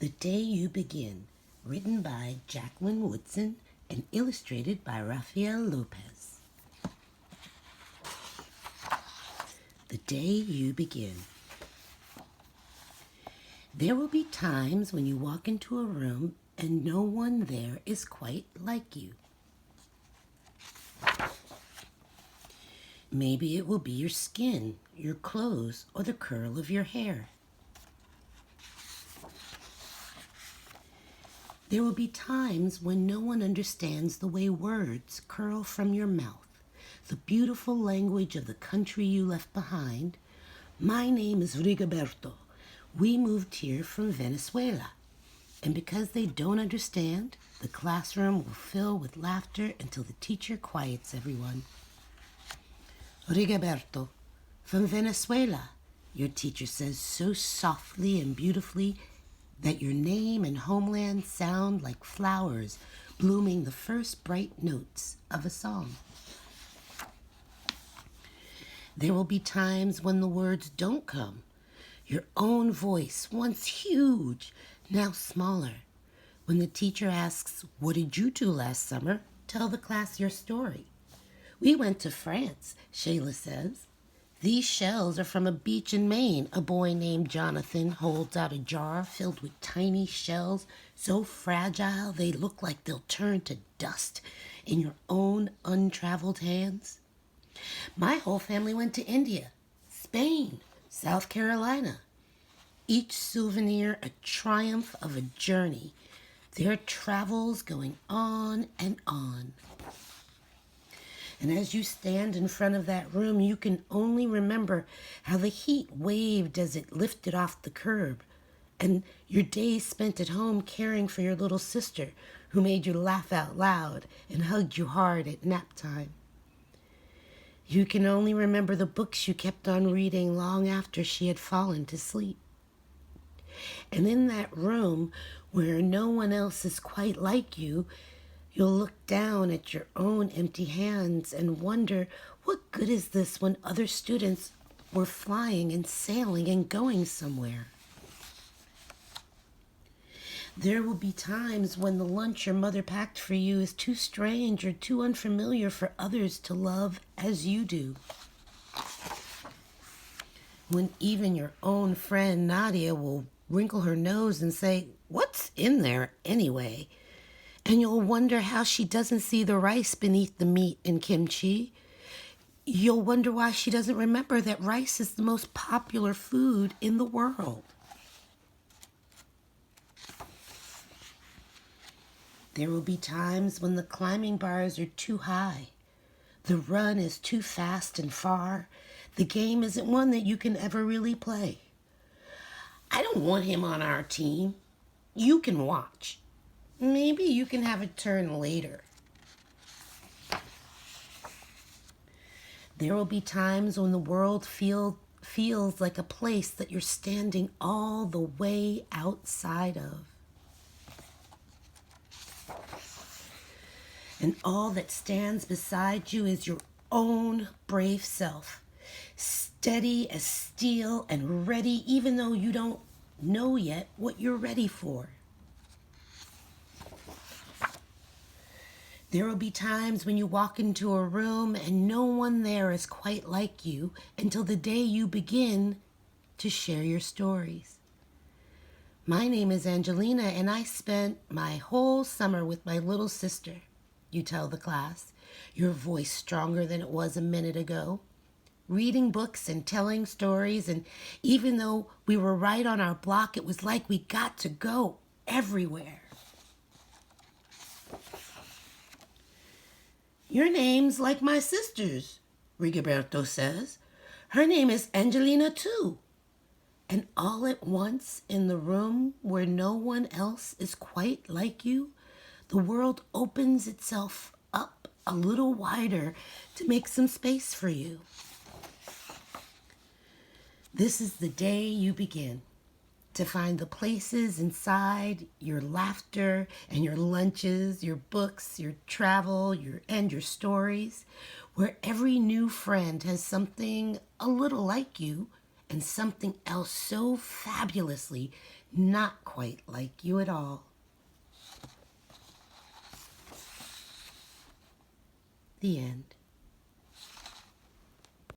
The Day You Begin, written by Jacqueline Woodson and illustrated by Rafael Lopez. The Day You Begin. There will be times when you walk into a room and no one there is quite like you. Maybe it will be your skin, your clothes, or the curl of your hair. There will be times when no one understands the way words curl from your mouth, the beautiful language of the country you left behind. My name is Rigoberto. We moved here from Venezuela. And because they don't understand, the classroom will fill with laughter until the teacher quiets everyone. Rigoberto, from Venezuela, your teacher says so softly and beautifully that your name and homeland sound like flowers blooming the first bright notes of a song. There will be times when the words don't come. Your own voice, once huge, now smaller. When the teacher asks, "What did you do last summer?" Tell the class your story. "We went to France," Shayla says. "These shells are from a beach in Maine." A boy named Jonathan holds out a jar filled with tiny shells, so fragile they look like they'll turn to dust in your own untraveled hands. My whole family went to India, Spain, South Carolina. Each souvenir a triumph of a journey, their travels going on and on. And as you stand in front of that room, you can only remember how the heat waved as it lifted off the curb, and your days spent at home caring for your little sister who made you laugh out loud and hugged you hard at nap time. You can only remember the books you kept on reading long after she had fallen to sleep. And in that room where no one else is quite like you, you'll look down at your own empty hands and wonder, what good is this when other students were flying and sailing and going somewhere? There will be times when the lunch your mother packed for you is too strange or too unfamiliar for others to love as you do. When even your own friend Nadia will wrinkle her nose and say, "What's in there anyway?" And you'll wonder how she doesn't see the rice beneath the meat and kimchi. You'll wonder why she doesn't remember that rice is the most popular food in the world. There will be times when the climbing bars are too high. The run is too fast and far. The game isn't one that you can ever really play. "I don't want him on our team." "You can watch. Maybe you can have a turn later." There will be times when the world feels like a place that you're standing all the way outside of. And all that stands beside you is your own brave self, steady as steel and ready even though you don't know yet what you're ready for. There will be times when you walk into a room and no one there is quite like you until the day you begin to share your stories. My name is Angelina, and I spent my whole summer with my little sister, you tell the class, your voice stronger than it was a minute ago, reading books and telling stories, and even though we were right on our block, it was like we got to go everywhere. "Your name's like my sister's," Rigoberto says. "Her name is Angelina too." And all at once, in the room where no one else is quite like you, the world opens itself up a little wider to make some space for you. This is the day you begin to find the places inside your laughter and your lunches, your books, your travel, and your stories, where every new friend has something a little like you and something else so fabulously not quite like you at all. The end.